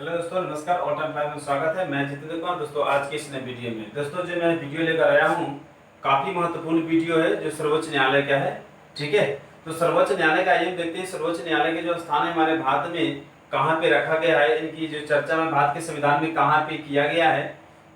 Hello दोस्तों, नमस्कार। All time class में स्वागत है। मैं जितेंद्र कुमार। दोस्तों आज के इस नए वीडियो में दोस्तों जो मैं वीडियो लेकर आया हूँ, काफी महत्वपूर्ण वीडियो है जो सर्वोच्च न्यायालय का है। ठीक है, तो सर्वोच्च न्यायालय का आइए देखते हैं। सर्वोच्च न्यायालय के जो स्थान है हमारे भारत में कहाँ पे रखा गया है, इनकी जो चर्चा में भारत के संविधान में कहाँ पे किया गया है।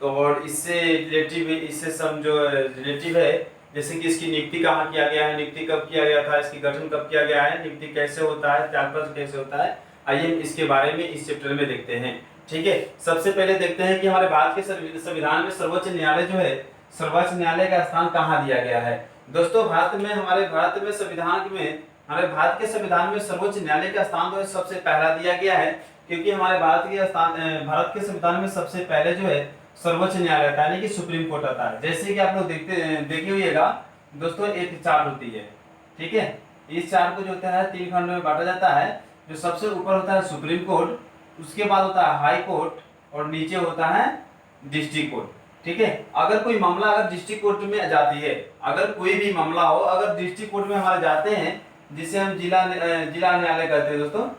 तो और इससे रिलेटिव, इससे सब जो रिलेटिव है, जैसे कि इसकी नियुक्ति कहाँ किया गया है, नियुक्ति कब किया गया था, इसकी गठन कब किया गया है, नियुक्ति कैसे होता है, त्यागपत्र कैसे होता है, आइए हम इसके बारे में इस चैप्टर में देखते हैं। ठीक है, सबसे पहले देखते हैं कि हमारे भारत के संविधान में सर्वोच्च न्यायालय जो है, सर्वोच्च न्यायालय का स्थान कहाँ दिया गया है। दोस्तों हमारे भारत में संविधान में, हमारे भारत के संविधान में सर्वोच्च न्यायालय का स्थान जो है सबसे पहला दिया गया है, क्योंकि हमारे भारत के संविधान में सबसे पहले जो है सर्वोच्च न्यायालय आता है, यानी कि सुप्रीम कोर्ट आता है। जैसे कि आप लोग देखे हुएगा दोस्तों, एक चार्ट होती है। ठीक है, इस चार्ट को जो होता है 3 खंड में बांटा जाता है। जो सबसे ऊपर होता है सुप्रीम कोर्ट, उसके बाद होता है हाई कोर्ट और नीचे होता है डिस्ट्रिक्ट कोर्ट। ठीक है, अगर कोई मामला अगर डिस्ट्रिक्ट कोर्ट में जाती है, अगर कोई भी मामला हो अगर डिस्ट्रिक्ट कोर्ट में हमारे जाते हैं, जिसे हम जिला न्यायालय कहते हैं दोस्तों,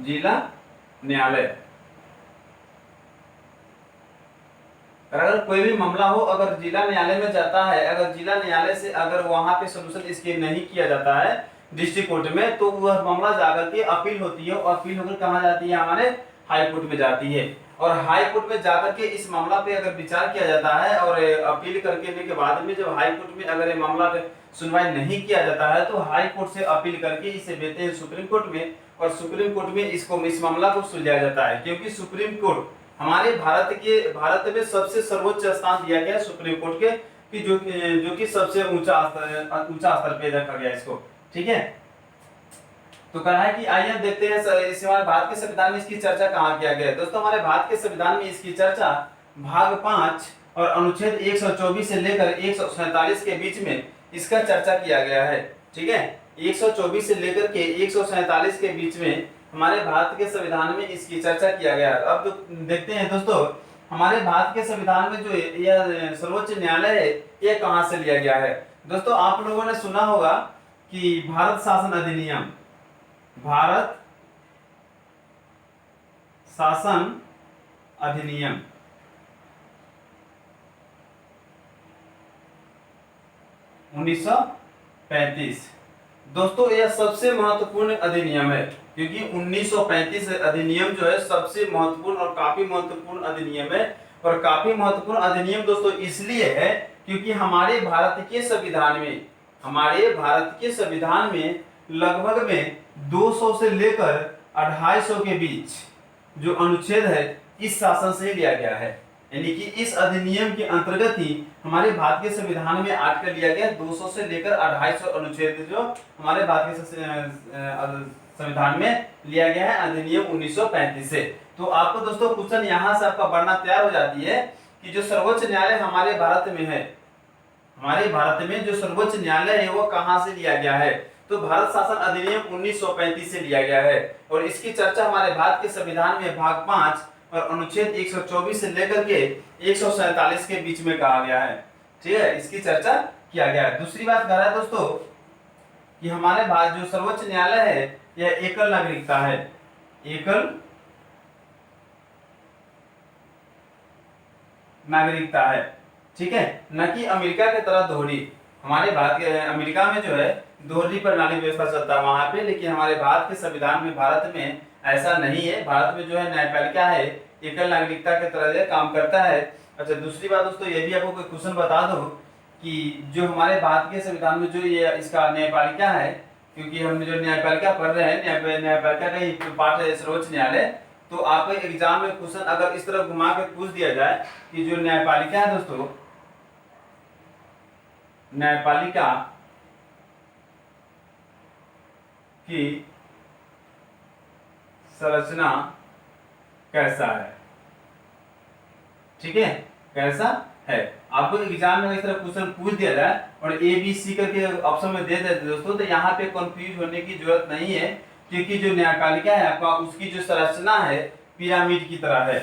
जिला न्यायालय। अगर कोई भी मामला हो अगर जिला न्यायालय में जाता है, अगर जिला न्यायालय से अगर वहां पे सोल्यूशन इसके नहीं किया जाता है डिस्ट्रिक्ट कोर्ट में, तो वह मामला जाकर के अपील होती है, और अपील होकर कहाँ जाती है, हमारे हाई कोर्ट में जाती है। और हाई कोर्ट में जाकर के इस मामला पे अगर विचार किया जाता है और अपील करके के बाद में जब हाई कोर्ट में अगर ये मामला पे सुनवाई नहीं किया जाता है, तो हाई कोर्ट से अपील करके इसे भेजते हैं सुप्रीम कोर्ट में, और सुप्रीम कोर्ट में इस मामला को सुलझाया जाता है। क्योंकि सुप्रीम कोर्ट हमारे भारत में सबसे सर्वोच्च स्थान दिया गया सुप्रीम कोर्ट के, कि जो कि सबसे ऊंचा स्तर पे रखा गया इसको। ठीक है, तो कहा है कि आइए देखते हैं इस हमारे भारत के संविधान में इसकी चर्चा कहाँ किया गया है। दोस्तों हमारे भारत के संविधान में इसकी चर्चा भाग 5 और अनुच्छेद 124 से लेकर 147 के बीच में इसका चर्चा किया गया है। ठीक है, 124 से लेकर के 147 के बीच में हमारे भारत के संविधान में इसकी चर्चा किया गया है। अब तो देखते हैं दोस्तों, हमारे भारत के संविधान में जो यह सर्वोच्च न्यायालय है, यह कहाँ से लिया गया है। दोस्तों आप लोगों ने सुना होगा कि भारत शासन अधिनियम, भारत शासन अधिनियम 1935। दोस्तों यह सबसे महत्वपूर्ण अधिनियम है, क्योंकि 1935 अधिनियम जो है सबसे महत्वपूर्ण और काफी महत्वपूर्ण अधिनियम है। और काफी महत्वपूर्ण अधिनियम दोस्तों इसलिए है क्योंकि हमारे भारत के संविधान में लगभग में 200 से लेकर 250 के बीच जो अनुच्छेद है इस शासन से लिया गया है। यानी कि इस अधिनियम के अंतर्गत ही हमारे भारत के संविधान में ऐड कर लिया गया 200 से लेकर 250 अनुच्छेद जो हमारे भारत के संविधान में लिया गया है अधिनियम 1935 से। तो आपको दोस्तों क्वेश्चन यहाँ से आपका बढ़ना तैयार हो जाती है कि जो सर्वोच्च न्यायालय हमारे भारत में है, हमारे भारत में जो सर्वोच्च न्यायालय है वो कहाँ से लिया गया है। तो भारत शासन अधिनियम 1935 से लिया गया है, और इसकी चर्चा हमारे भारत के संविधान में भाग 5 और अनुच्छेद 124 से लेकर के 147 के बीच में कहा गया है। ठीक है, इसकी चर्चा किया गया है। दूसरी बात कह रहा है दोस्तों कि हमारे भारत जो सर्वोच्च न्यायालय है यह एकल नागरिकता है, एकल नागरिकता है। ठीक है, न कि अमेरिका की तरह दोहरी। हमारे भारत के अमेरिका में जो है दोहरी प्रणाली व्यवस्था चलता है वहां पे, लेकिन हमारे भारत के संविधान में भारत में ऐसा नहीं है। भारत में जो है न्यायपालिका है एकल नागरिकता के तरह काम करता है। अच्छा, दूसरी बात दोस्तों ये भी आपको कोई क्वेश्चन बता दो कि जो हमारे भारत के संविधान में जो ये इसका न्यायपालिका है, क्योंकि हम जो न्यायपालिका पढ़ रहे हैं न्यायपालिका का ही पार्ट है सर्वोच्च न्यायालय, तो आपको एग्जाम में क्वेश्चन अगर इस तरह घुमा के पूछ दिया जाए कि जो न्यायपालिका है दोस्तों, न्यायपालिका की संरचना कैसा है। ठीक है, कैसा है। आपको एग्जाम में इस तरह क्वेश्चन पूछ दिया जाए और ए बी सी करके ऑप्शन में दे देते दोस्तों, तो यहाँ पे कंफ्यूज होने की जरूरत नहीं है, क्योंकि जो न्यायपालिका है आपका उसकी जो संरचना है पिरामिड की तरह है,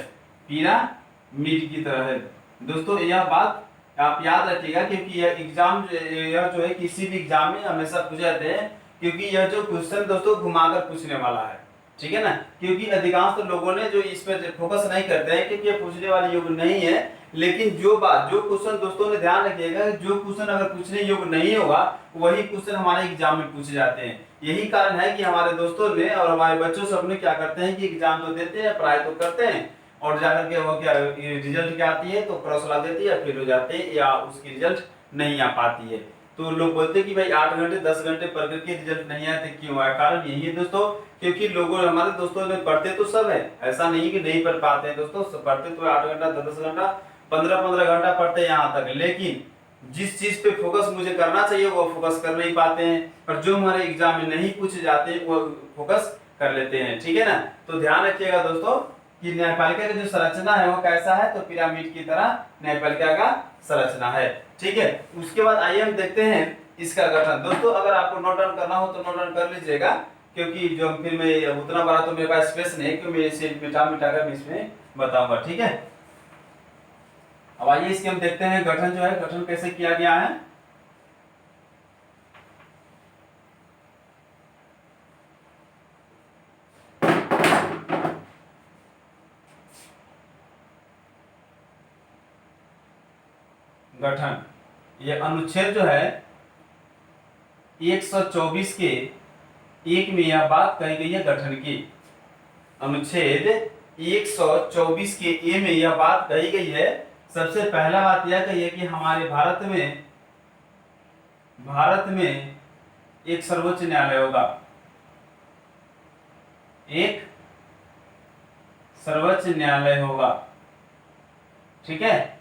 पिरामिड की तरह है। दोस्तों यह बात आप याद रखिएगा, क्योंकि यह जो है किसी भी एग्जाम में हमेशा पूछे जाते हैं, क्योंकि यह जो क्वेश्चन दोस्तों घुमाकर पूछने वाला है। ठीक है ना, क्योंकि अधिकांश तो लोगों ने जो इस पर फोकस नहीं करते हैं क्योंकि ये पूछने वाले योग्य नहीं है। लेकिन जो क्वेश्चन दोस्तों ने ध्यान रखिएगा, जो क्वेश्चन अगर पूछने योग्य नहीं होगा वही क्वेश्चन हमारे एग्जाम में पूछे जाते हैं। यही कारण है कि हमारे दोस्तों ने और हमारे बच्चों सब ने क्या करते हैं कि एग्जाम तो देते हैं, पढ़ाई तो करते हैं, और जाकर के वो क्या रिजल्ट क्या आती है तो क्रॉस ला देती है, फेल हो जाते हैं या उसकी रिजल्ट नहीं आ पाती है। तो लोग बोलते हैं कि भाई 8 घंटे 10 घंटे पढ़ करके रिजल्ट नहीं आते, क्यों आया? कारण यही है दोस्तों, क्योंकि लोगों हमारे दोस्तों ने पढ़ते तो सब है, ऐसा नहीं कि नहीं पढ़ पाते हैं दोस्तों, सब पढ़ते तो 8 घंटा 10 घंटा 15 घंटा पढ़ते हैं यहाँ तक, लेकिन जिस चीज पे फोकस मुझे करना चाहिए वो फोकस कर नहीं पाते हैं, और जो हमारे एग्जाम में नहीं पूछे जाते हैं वो फोकस कर लेते हैं। ठीक है ना, तो ध्यान रखिएगा दोस्तों कि न्यायपालिका की जो संरचना है वो कैसा है, तो पिरामिड की तरह न्यायपालिका का संरचना है। ठीक है, उसके बाद आइए हम देखते हैं इसका गठन। दोस्तों अगर आपको नोट डाउन करना हो तो नोट डाउन कर लीजिएगा, क्योंकि जो फिर मैं उतना बड़ा तो मेरे पास स्पेस नहीं है कि मैं इसे मिटा कर मैं इसमें बताऊंगा। ठीक है, अब आइए इसके हम देखते हैं गठन जो है, गठन कैसे किया गया है। गठन, ये अनुच्छेद जो है 124 के एक में यह बात कही गई है गठन की। अनुच्छेद 124 के ए में यह बात कही गई है। सबसे पहला बात यह कही है कि हमारे भारत में एक सर्वोच्च न्यायालय होगा, एक सर्वोच्च न्यायालय होगा। ठीक है,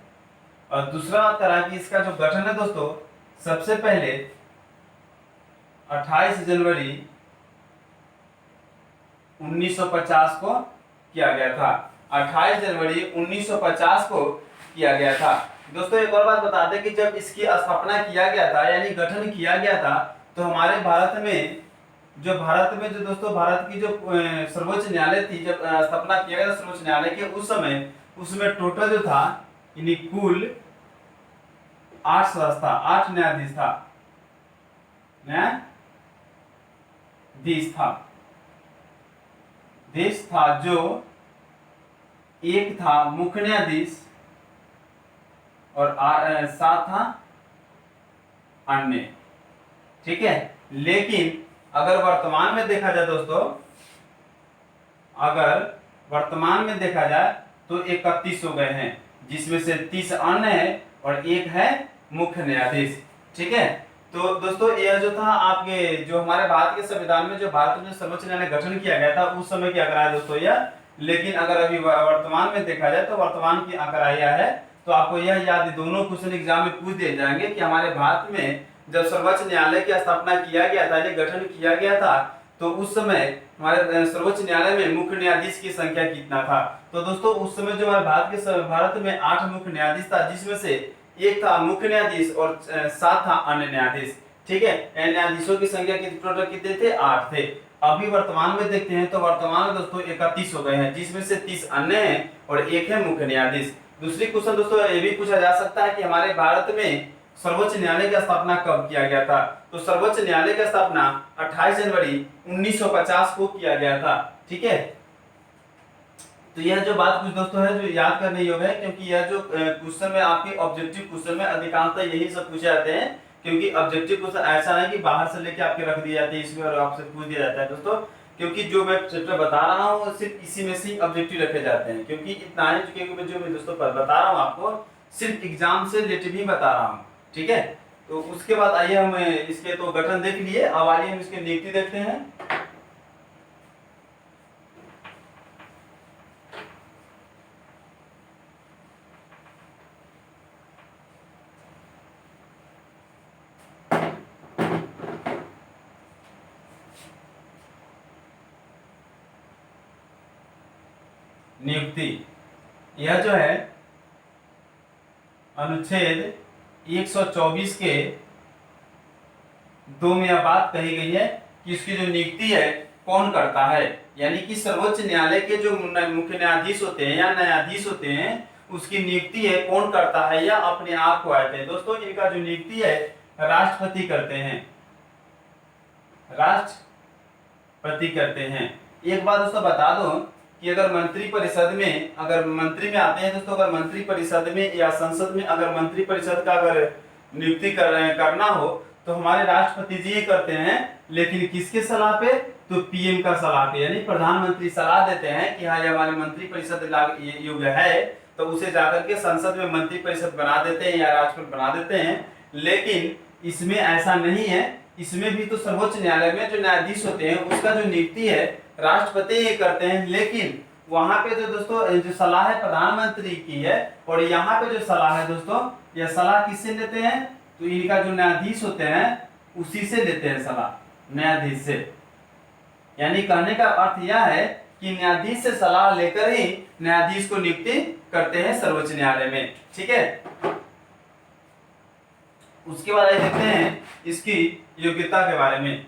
और दूसरा बात करा कि इसका जो गठन है दोस्तों, सबसे पहले 28 जनवरी 1950 को किया गया था। 28 जनवरी 1950 को किया गया था। दोस्तों एक और बात बता दें कि जब इसकी स्थापना किया गया था यानी गठन किया गया था, तो हमारे भारत में जो दोस्तों भारत की जो सर्वोच्च न्यायालय थी, जब स्थापना किया गया था सर्वोच्च न्यायालय के, उस समय उसमें टोटल जो था यानी कुल 8 सदस्य था, 8 न्यायाधीश था, जो एक था मुख्य न्यायाधीश और 7 था अन्य। ठीक है, लेकिन अगर वर्तमान में देखा जाए दोस्तों, अगर वर्तमान में देखा जाए तो 31 हो गए हैं, जिसमें से 30 अन्य है और एक है मुख्य न्यायाधीश। ठीक है, तो दोस्तों यह जो था आपके जो हमारे भारत के संविधान में जो भारत में सर्वोच्च न्यायालय गठन किया गया था उस समय की आंकड़ा है दोस्तों यह। लेकिन अगर अभी वर्तमान में देखा जाए तो वर्तमान की आंकड़ा यह है। तो आपको यह याद, दोनों क्वेश्चन एग्जाम में पूछ दिए जाएंगे कि हमारे भारत में जब सर्वोच्च न्यायालय की स्थापना किया गया था, ये गठन किया गया था, तो उस समय हमारे सर्वोच्च न्यायालय में मुख्य न्यायाधीश की संख्या कितना था। तो दोस्तों उस समय जो हमारे भारत में 8 मुख्य न्यायाधीश था, जिसमें से एक था मुख्य न्यायाधीश और 7 था अन्य न्यायाधीश। ठीक है, न्यायाधीशों की संख्या टोटल कितने थे? 8 थे। अभी वर्तमान में देखते हैं तो वर्तमान में दोस्तों 31 हो गए हैं, जिसमें से 30 अन्य हैं और एक है मुख्य न्यायाधीश। दूसरी क्वेश्चन दोस्तों ये भी पूछा जा सकता है कि हमारे भारत में सर्वोच्च न्यायालय की स्थापना कब किया गया था। तो सर्वोच्च न्यायालय की स्थापना 28 जनवरी 1950 को किया गया था। ठीक है, तो यह जो बात कुछ दोस्तों है जो याद करने योग्य है, क्योंकि यह जो क्वेश्चन में आपके ऑब्जेक्टिव क्वेश्चन में अधिकांशतः यही सब पूछे जाते हैं। क्योंकि ऑब्जेक्टिव क्वेश्चन ऐसा नहीं कि बाहर से लेके आपके रख दिए जाते हैं इसमें और आपसे पूछ दिया जाता है दोस्तों, क्योंकि जो मैं चैप्टर बता रहा हूँ सिर्फ इसी में से ऑब्जेक्टिव रखे जाते हैं। क्योंकि इतना है क्योंकि जो मैं दोस्तों बता रहा हूँ आपको सिर्फ एग्जाम से रिलेटेड ही बता रहा हूँ। ठीक है, तो उसके बाद आइए हम इसके तो गठन देख लिए, अब आइए हम इसके नियुक्ति देखते हैं। नियुक्ति, यह जो है अनुच्छेद 124 के 2 में यह बात कही गई है कि इसकी जो नियुक्ति है कौन करता है, यानी कि सर्वोच्च न्यायालय के जो मुख्य न्यायाधीश होते हैं या न्यायाधीश होते हैं उसकी नियुक्ति है कौन करता है या अपने आप को आते हैं। दोस्तों इनका जो नियुक्ति है राष्ट्रपति करते हैं, राष्ट्रपति करते हैं। एक बात दोस्तों बता दो कि अगर मंत्री परिषद में, अगर मंत्री में आते हैं दोस्तों, अगर मंत्री परिषद में या संसद में अगर मंत्री परिषद का अगर नियुक्ति करना हो तो हमारे राष्ट्रपति जी ही करते हैं। लेकिन किसके सलाह पे? तो पीएम का सलाह पे, यानी प्रधानमंत्री सलाह देते हैं कि हाँ ये हमारे मंत्री परिषद योग्य है, तो उसे जाकर के संसद में मंत्री परिषद बना देते हैं या राष्ट्रपति बना देते हैं। लेकिन इसमें ऐसा नहीं है, इसमें भी तो सर्वोच्च न्यायालय में जो न्यायाधीश होते हैं उसका जो नियुक्ति है राष्ट्रपति ही करते हैं। लेकिन वहां पे जो दोस्तों जो सलाह है प्रधानमंत्री की है, और यहाँ पे जो सलाह है दोस्तों, यह सलाह किससे लेते हैं? तो इनका जो न्यायाधीश होते हैं उसी से लेते हैं सलाह, न्यायाधीश से। यानी कहने का अर्थ यह है कि न्यायाधीश से सलाह लेकर ही न्यायाधीश को नियुक्ति करते हैं सर्वोच्च न्यायालय में। ठीक है, उसके बाद देखते हैं इसकी योग्यता के बारे में।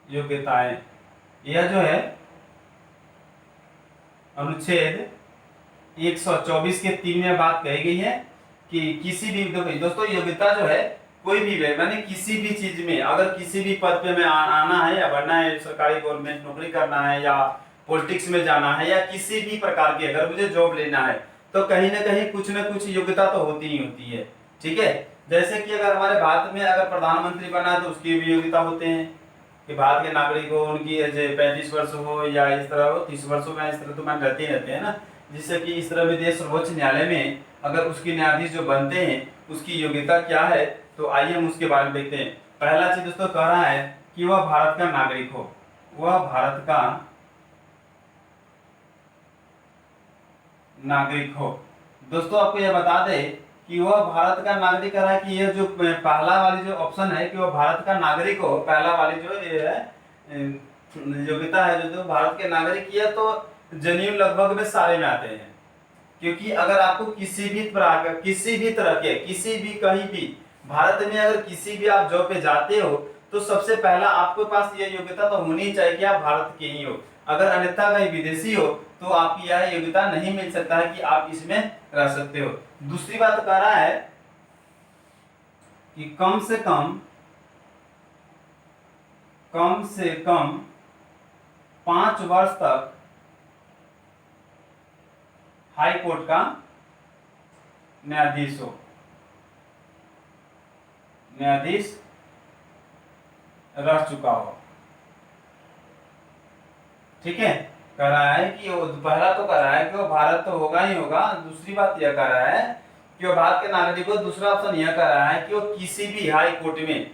योग्यताएं, यह जो है अनुच्छेद 124 के 3 में बात कही गई है कि किसी भी दोस्तों योग्यता जो है कोई भी मैंने किसी भी चीज में अगर किसी भी पद पे में आना है या बनना है, सरकारी गवर्नमेंट नौकरी करना है या पॉलिटिक्स में जाना है या किसी भी प्रकार की अगर मुझे जॉब लेना है तो कहीं ना कहीं कुछ ना कुछ योग्यता तो होती ही होती है। ठीक है, जैसे कि अगर हमारे भारत में अगर प्रधानमंत्री बना है तो उसकी भी योग्यता होते हैं कि भारत के नागरिक हो, उनकी एज 35 वर्ष हो या इस तरह हो, 30 वर्षों में इस तरह तो मान रहते ही रहते हैं ना। जिससे कि इस तरह विदेश सर्वोच्च न्यायालय में अगर उसके न्यायाधीश जो बनते हैं उसकी योग्यता क्या है, तो आइए हम उसके बारे में देखते हैं। पहला चीज दोस्तों कह रहा है कि वह भारत का नागरिक हो, वह भारत का नागरिक हो। दोस्तों आपको यह बता दे कि वह भारत का नागरिक कह रहा है कि यह जो पहला वाली जो ऑप्शन है कि वह भारत का नागरिक हो, पहला वाली जो ये है योग्यता है जो भारत के नागरिक की है, तो जनीन लगभग में सारे में आते हैं। क्योंकि अगर आपको किसी भी तरह के किसी भी कहीं भी भारत में अगर किसी भी आप जॉब पे जाते हो तो सबसे पहला आपके पास यह योग्यता तो होनी चाहिए कि आप भारत के ही हो। अगर अन्यथा कहीं विदेशी हो तो आपकी यह योग्यता नहीं मिल सकता है कि आप इसमें रह सकते हो। दूसरी बात कह रहा है कि कम से कम 5 वर्ष तक हाई कोर्ट का न्यायाधीश हो, न्यायाधीश रह चुका हो। ठीक है, कह रहा है कि वो पहला तो कह रहा है कि वो भारत तो होगा ही होगा। दूसरी बात यह कह रहा है कि वो भारत के नागरिक हो। दूसरा ऑप्शन यह कह रहा है कि वो किसी भी हाई कोर्ट में,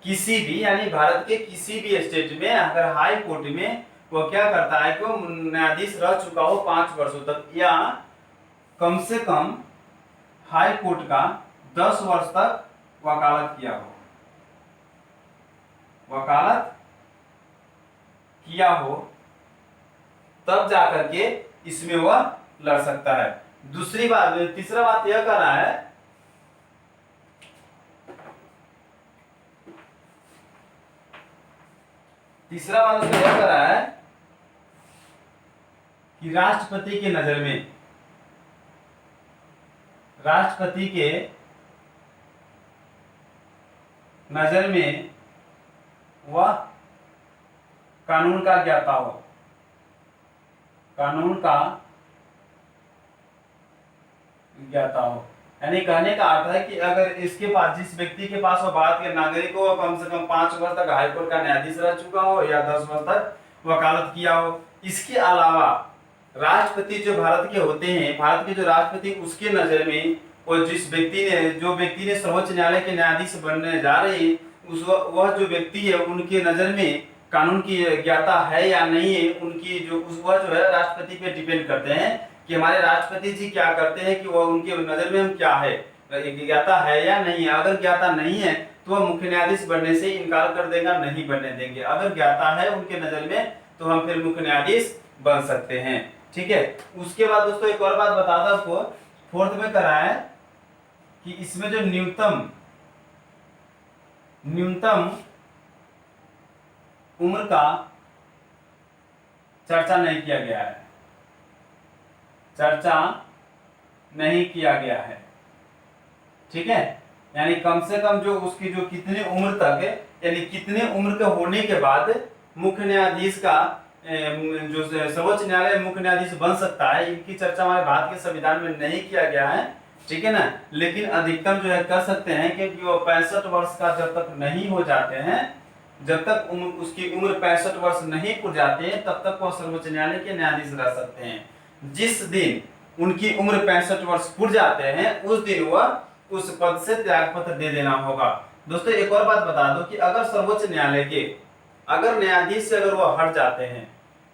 किसी भी यानी भारत के किसी भी स्टेट में अगर हाई कोर्ट में वो क्या करता है कि वो न्यायाधीश रह चुका हो 5 वर्षों तक, या कम से कम हाई कोर्ट का 10 वर्ष तक वकालत किया हो, वकालत किया हो, तब जाकर के इसमें वह लड़ सकता है। दूसरी बात, तीसरा बात यह कर रहा है तीसरा बात उसमें यह कर रहा है कि राष्ट्रपति के नजर में, राष्ट्रपति के नजर में वह कानून का ज्ञाता हो, कानून का ज्ञाता हो। यानी कहने का अर्थ है कि अगर इसके पास, जिस व्यक्ति के पास वो भारत के नागरिक हो, कम से कम 5 वर्ष तक हाईकोर्ट का न्यायाधीश रह चुका हो या 10 वर्ष तक वकालत किया हो। इसके अलावा राष्ट्रपति जो भारत के होते हैं, भारत के जो राष्ट्रपति, उसके नजर में और जिस व्यक्ति ने, जो व्यक्ति ने सर्वोच्च न्यायालय के न्यायाधीश बनने जा रहे हैं, उस वह जो व्यक्ति है उनके नजर में कानून की ज्ञाता है या नहीं है, उनकी जो वह जो है राष्ट्रपति पे डिपेंड करते हैं कि हमारे राष्ट्रपति जी क्या करते हैं कि वह उनके नजर में हम क्या है, ज्ञाता है या नहीं है। अगर ज्ञाता नहीं है तो वह मुख्य न्यायाधीश बनने से इनकार कर देगा, नहीं बनने देंगे। अगर ज्ञाता है उनके नजर में तो हम फिर मुख्य न्यायाधीश बन सकते हैं। ठीक है, उसके बाद दोस्तों एक और बात बताता हूं आपको, फोर्थ में करा है कि इसमें जो न्यूनतम उम्र का चर्चा नहीं किया गया है, चर्चा नहीं किया गया है। ठीक है, यानी कम से कम जो उसकी जो कितनी उम्र तक, यानी कितने उम्र के होने के बाद मुख्य न्यायाधीश का जो सर्वोच्च न्यायालय मुख्य न्यायाधीश बन सकता है, इनकी चर्चा हमारे भारत के संविधान में नहीं किया गया है, ठीक है ना। लेकिन अधिकतम जो है कर सकते हैं, क्योंकि वो 65 वर्ष का जब तक नहीं हो जाते हैं, जब तक उसकी उम्र 65 वर्ष नहीं पूर जाते हैं, तब तक वो सर्वोच्च न्यायालय के न्यायाधीश रह सकते हैं। जिस दिन उनकी उम्र 65 वर्ष पूर जाते हैं, उस दिन वह उस पद से त्याग पत्र दे देना होगा। दोस्तों एक और बात बता दो कि अगर सर्वोच्च न्यायालय के अगर न्यायाधीश से अगर वह हट जाते हैं,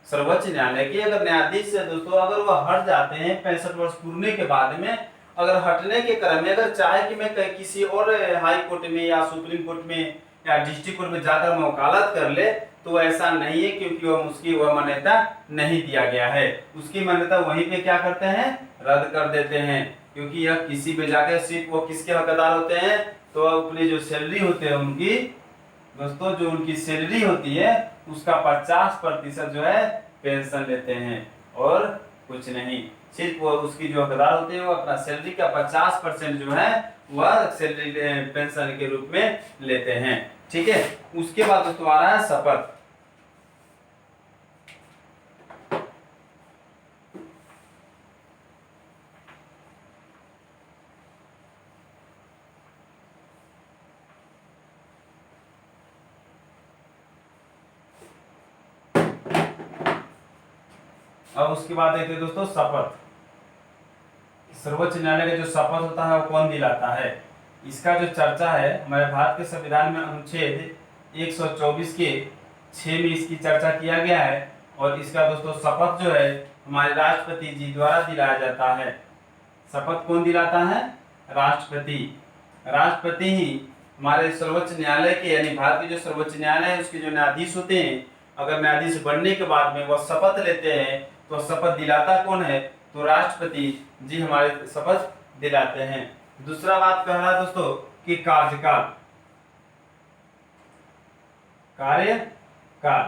सर्वोच्च न्यायालय के अगर न्यायाधीश से दोस्तों अगर वह हट जाते हैं 65 वर्ष पूरने के बाद में, अगर हटने के क्रम में अगर चाहे कि मैं किसी और हाई कोर्ट में या सुप्रीम कोर्ट में या डिस्ट्रिक्ट कोर्ट में जाकर मैं वकालत कर ले, तो ऐसा नहीं है, क्योंकि वह मान्यता नहीं दिया गया है। उसकी मान्यता वहीं पे क्या करते हैं, रद्द कर देते हैं, क्योंकि यह किसी पे जाकर सिर्फ वो किसके हकदार होते हैं, तो अपनी जो सैलरी होते हैं उनकी, दोस्तों जो उनकी सैलरी होती है उसका 50% जो है पेंशन लेते हैं, और कुछ नहीं। सिर्फ वो उसकी जो हकदार होते हैं वो अपना सैलरी का 50% जो है वह सैलरी पेंशन के रूप में लेते हैं, ठीक है। उसके बाद दोस्तों आ रहा है शपथ। अब उसके बाद देखते हैं दोस्तों शपथ। सर्वोच्च न्यायालय का जो शपथ होता है वो कौन दिलाता है, इसका जो चर्चा है हमारे भारत के संविधान में अनुच्छेद 124 के 6 में इसकी चर्चा किया गया है। और इसका दोस्तों शपथ जो है हमारे राष्ट्रपति जी द्वारा दिलाया जाता है। शपथ कौन दिलाता है, राष्ट्रपति। राष्ट्रपति ही हमारे सर्वोच्च न्यायालय के, यानी भारत के जो सर्वोच्च न्यायालय है उसके जो न्यायाधीश होते हैं, अगर न्यायाधीश बनने के बाद में वह शपथ लेते हैं, तो शपथ दिलाता कौन है, तो राष्ट्रपति जी हमारे शपथ दिलाते हैं। दूसरा बात कह रहा है दोस्तों कि कार्यकाल, कार्यकाल,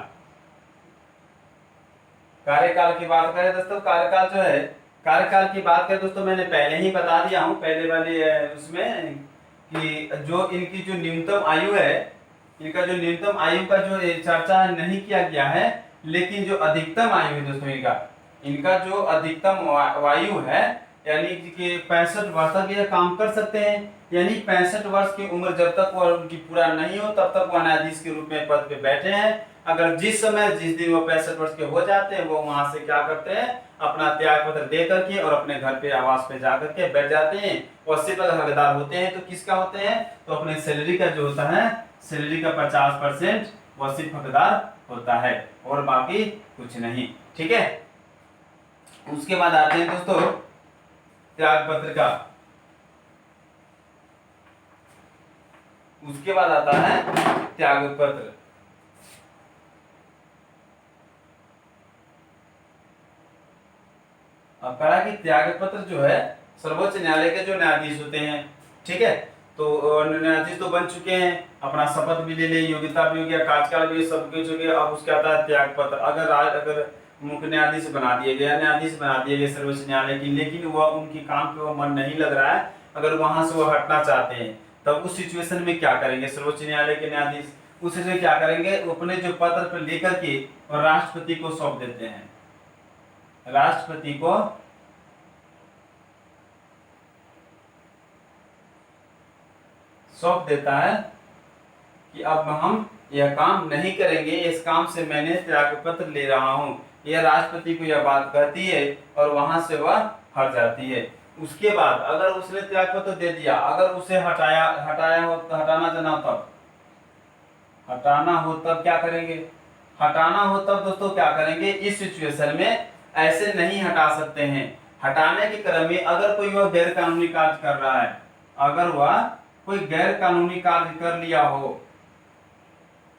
कार्यकाल की बात करें दोस्तों, कार्यकाल जो है, कार्यकाल की बात करें दोस्तों, मैंने पहले ही बता दिया हूं पहले वाले उसमें कि जो इनकी जो न्यूनतम आयु है, इनका जो न्यूनतम आयु का जो चर्चा नहीं किया गया है, लेकिन जो अधिकतम आयु है दोस्तों इनका जो अधिकतम आयु है, यानी कि 65 वर्ष तक ये काम कर सकते हैं। यानी 65 वर्ष की उम्र जब तक वह उनकी पूरा नहीं हो तब तक वह न्यायाधीश के रूप में पद पे बैठे हैं। अगर जिस दिन वो 65 वर्ष के हो जाते हैं, वो वहां से क्या करते हैं, अपना त्याग पत्र दे करके और अपने घर पे आवास पे जा करके बैठ जाते हैं। और सिर्फ अगर हकदार होते हैं तो किसका होते हैं, तो अपने सैलरी का जो होता है, सैलरी का 50% वह सिर्फ हकदार होता है और बाकी कुछ नहीं, ठीक है। उसके बाद आते हैं दोस्तों त्याग पत्र का। उसके बाद आता है त्याग पत्र। अब कहा कि त्याग पत्र जो है सर्वोच्च न्यायालय के जो न्यायाधीश होते हैं, ठीक है, तो न्यायाधीश तो बन चुके हैं, अपना शपथ भी ले ले, योग्यता भी हो गया, कार्यकाल भी सब कुछ हो गया। अब उसके आता है त्याग पत्र। अगर मुख्य न्यायाधीश बना दिए गए, न्यायाधीश बना दिए गए सर्वोच्च न्यायालय की, लेकिन वह उनकी काम पे वो मन नहीं लग रहा है, अगर वहां से वो हटना चाहते हैं, तब उस सिचुएशन में क्या करेंगे सर्वोच्च न्यायालय के न्यायाधीश, उससे क्या करेंगे, अपने जो पत्र पर लेकर के और राष्ट्रपति को सौंप देते हैं। राष्ट्रपति को सौंप देता है कि अब हम यह काम नहीं करेंगे, इस काम से मैंने त्याग पत्र ले रहा हूं। यह राष्ट्रपति को यह बात कहती है और वहां से वह हट जाती है। उसके बाद अगर उसने त्याग पत्र दे दिया, अगर उसे हटाना जाना हो तब, हटाना हो तब क्या करेंगे, हटाना हो तब दोस्तों क्या करेंगे, इस सिचुएशन में ऐसे नहीं हटा सकते हैं। हटाने के क्रम में अगर कोई वह गैर कानूनी कार्य कर रहा है, अगर वह कोई गैर कानूनी कार्य कर लिया हो,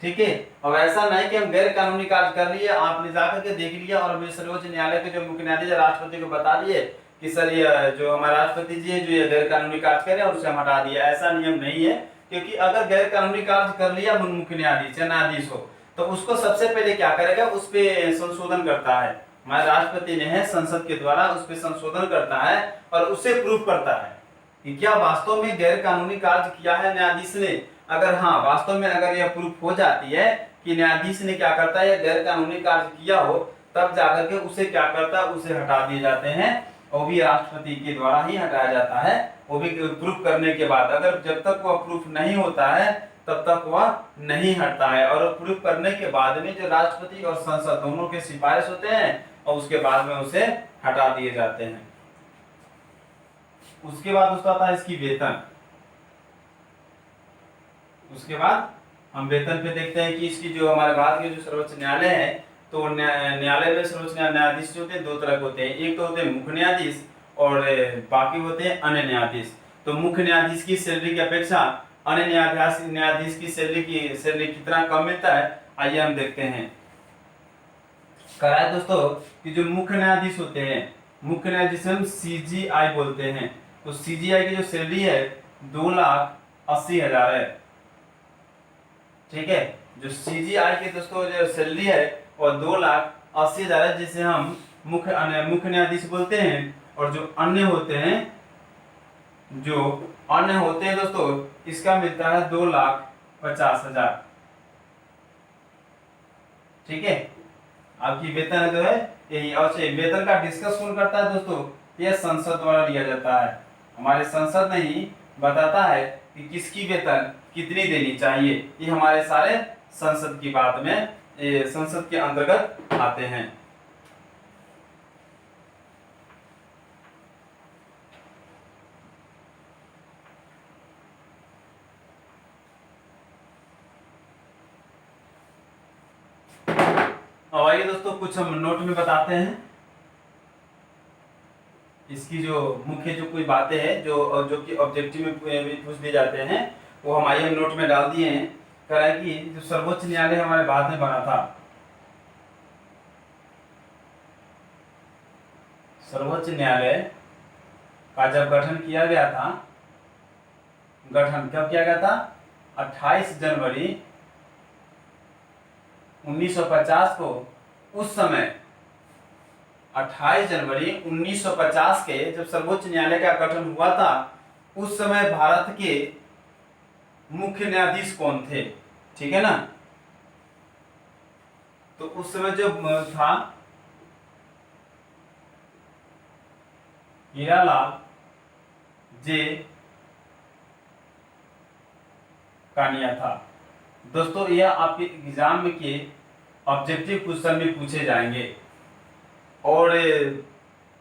ठीक है, और ऐसा नहीं कि हम गैर कानूनी कार्य कर लिए, आपने जाकर के देख लिया और सर्वोच्च न्यायालय के जो मुख्य न्यायाधीश राष्ट्रपति को बता दिए कि सर ये जो हमारे राष्ट्रपति जी है जो ये गैर कानूनी कार्य करे और उसे हम हटा दिया, ऐसा नियम नहीं है। क्योंकि अगर गैर कानूनी कार्य कर लिया मुख्य न्यायाधीश या न्यायाधीश हो, तो उसको सबसे पहले क्या करेगा, उस पर संशोधन करता है, हमारे राष्ट्रपति ने है संसद के द्वारा उस पर संशोधन करता है और उसे प्रूफ करता है। कि क्या वास्तव में गैर कानूनी कार्य किया है न्यायाधीश ने। अगर हाँ, वास्तव में अगर यह प्रूफ हो जाती है कि न्यायाधीश ने क्या करता है, यह गैर कानूनी कार्य किया हो, तब जाकर के उसे क्या करता है, उसे हटा दिए जाते हैं, और भी राष्ट्रपति के द्वारा ही हटाया जाता है, वो भी प्रूफ करने के बाद। अगर जब तक वह प्रूफ नहीं होता है तब तक वह नहीं हटता है, और प्रूफ करने के बाद में जो राष्ट्रपति और संसद दोनों के सिफारिश होते हैं, और उसके बाद में उसे हटा दिए जाते हैं। उसके बाद दोस्तों आता है इसकी वेतन। उसके बाद हम वेतन पे देखते हैं कि इसकी जो हमारे भारत के जो सर्वोच्च न्यायालय है, तो न्यायालय में सर्वोच्च न्यायाधीश जो होते हैं दो तरह के होते हैं। एक तो होते हैं मुख्य न्यायाधीश, और बाकी होते हैं अन्य न्यायाधीश। तो मुख्य न्यायाधीश की सैलरी की अपेक्षा अन्य न्यायाधीश की सैलरी कितना कम मिलता है, आइए हम देखते हैं। कराए दोस्तों कि जो मुख्य न्यायाधीश होते हैं, मुख्य न्यायाधीश हम CGI बोलते हैं। तो CGI की जो सैलरी है 2,80,000 है। ठीक है, जो CGI की दोस्तों जो सैलरी है वो 2,80,000 है, जिसे हम मुख्य न्यायाधीश बोलते हैं। और जो अन्य होते हैं दोस्तों, इसका मिलता है 2,50,000। ठीक है, आपकी वेतन जो है यही। और वेतन का डिस्कस कौन करता है दोस्तों, यह संसद द्वारा लिया जाता है। हमारे संसद ने ही बताता है कि किसकी वेतन कितनी देनी चाहिए। ये हमारे सारे संसद की बात में, संसद के अंतर्गत आते हैं। अब आइए दोस्तों कुछ हम नोट में बताते हैं इसकी जो मुख्य जो कोई बातें हैं जो कि ऑब्जेक्टिव में पूछ दिए जाते हैं, वो हम आइए नोट में डाल दिए हैं। कह है कि जो सर्वोच्च न्यायालय हमारे भारत में बना था, सर्वोच्च न्यायालय का जब गठन किया गया था, गठन कब किया गया था, 28 जनवरी 1950 को। उस समय 28 जनवरी 1950 के जब सर्वोच्च न्यायालय का गठन हुआ था, उस समय भारत के मुख्य न्यायाधीश कौन थे, ठीक है ना। तो उस समय जो था हीरालाल जे कानिया था। दोस्तों यह आपके एग्जाम में के ऑब्जेक्टिव क्वेश्चन में पूछे जाएंगे, और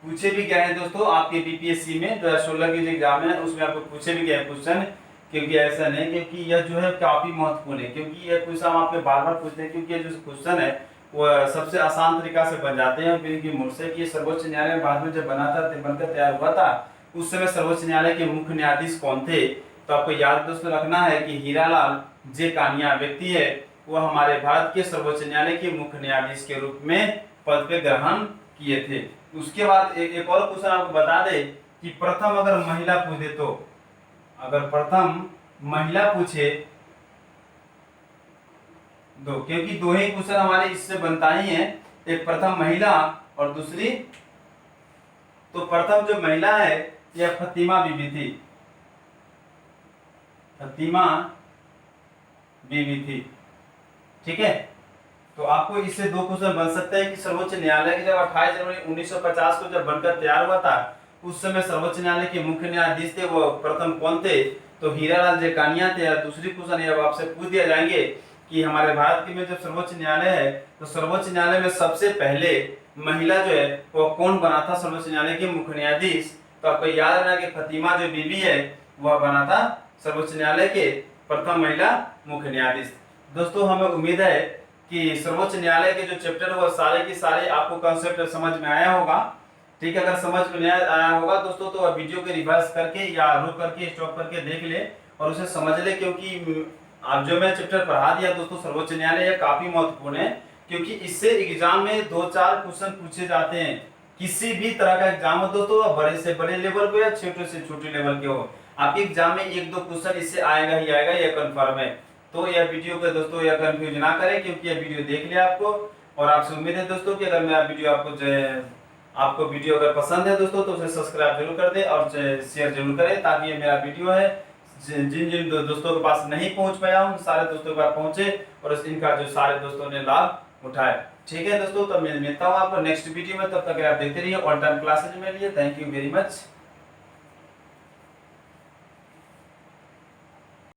पूछे भी गए हैं दोस्तों आपके BPSC में 2016 के जो एग्जाम है उसमें आपको पूछे भी गए क्वेश्चन। क्योंकि ऐसा नहीं, क्योंकि यह जो है काफी महत्वपूर्ण है, क्योंकि यह क्वेश्चन आपके बार बार पूछते हैं, क्योंकि जो क्वेश्चन है वो सबसे आसान तरीका से बन जाते हैं। क्योंकि मुझसे कि सर्वोच्च न्यायालय बाद में जब बना था, बनकर तैयार हुआ था, उस समय सर्वोच्च न्यायालय के मुख्य न्यायाधीश कौन थे। तो आपको याद दोस्तों रखना है कि हीरालाल जे कानिया व्यक्ति है, वो हमारे भारत के सर्वोच्च न्यायालय के मुख्य न्यायाधीश के रूप में पद पे ग्रहण किए थे। उसके बाद एक और क्वेश्चन आपको बता दे कि प्रथम अगर महिला पूछ दे, तो अगर प्रथम महिला पूछे दो, क्योंकि दो ही क्वेश्चन हमारे इससे बनता ही है, एक प्रथम महिला और दूसरी, तो प्रथम जो महिला है यह फतिमा बीबी थी, फतिमा बीबी थी। ठीक है, तो आपको इससे दो क्वेश्चन बन सकते हैं कि सर्वोच्च न्यायालय की जब 28 जनवरी 1950 को जब बनकर तैयार हुआ था, उस समय सर्वोच्च न्यायालय के मुख्य न्यायाधीश थे वो प्रथम कौन थे, तो हीरालाल जे कानिया थे। और दूसरी क्वेश्चन ये आपसे पूछ दिया जाएंगे कि हमारे भारत के में जब सर्वोच्च न्यायालय है, तो सर्वोच्च न्यायालय में सबसे पहले महिला जो है वो कौन बना था सर्वोच्च न्यायालय के मुख्य न्यायाधीश। तो आपको याद रखना कि फतिमा जो बीबी है वह बना था सर्वोच्च न्यायालय के प्रथम महिला मुख्य न्यायाधीश। दोस्तों हमें उम्मीद है कि सर्वोच्च न्यायालय के जो चैप्टर वो सारे के सारे आपको कंसेप्ट समझ में आया होगा। ठीक है, अगर समझ में नहीं आया होगा दोस्तों तो वीडियो के रिवर्स करके या रुक करके स्टॉप करके देख ले और उसे समझ ले, क्योंकि आप जो मैं चैप्टर पढ़ा दिया दोस्तों सर्वोच्च न्यायालय यह काफी महत्वपूर्ण है, क्योंकि इससे एग्जाम में 2-4 क्वेश्चन पूछे जाते हैं। किसी भी तरह का एग्जाम हो दोस्तों, बड़े से बड़े लेवल पे या छोटे से छोटे लेवल के हो, आपके एग्जाम में 1-2 क्वेश्चन इससे आएगा ही आएगा, यह कंफर्म है। तो यह वीडियो को दोस्तों यह कंफ्यूज ना करें, क्योंकि यह वीडियो देख लिया आपको, और आपसे उम्मीद है दोस्तों कि अगर मेरा वीडियो आपको आपको वीडियो अगर पसंद है दोस्तों तो उसे सब्सक्राइब जरूर कर दे और शेयर जरूर करें, ताकि ये मेरा वीडियो है जिन जिन दोस्तों के पास नहीं पहुंच पाया हूं सारे दोस्तों के पास पहुंचे और इनका जो सारे दोस्तों ने लाभ उठाए। ठीक है दोस्तों, तब मैं मिलता हूं आपको नेक्स्ट वीडियो में। तब तक आप देखते रहिए ऑल टाइम क्लासेज में लिए। Thank you very much.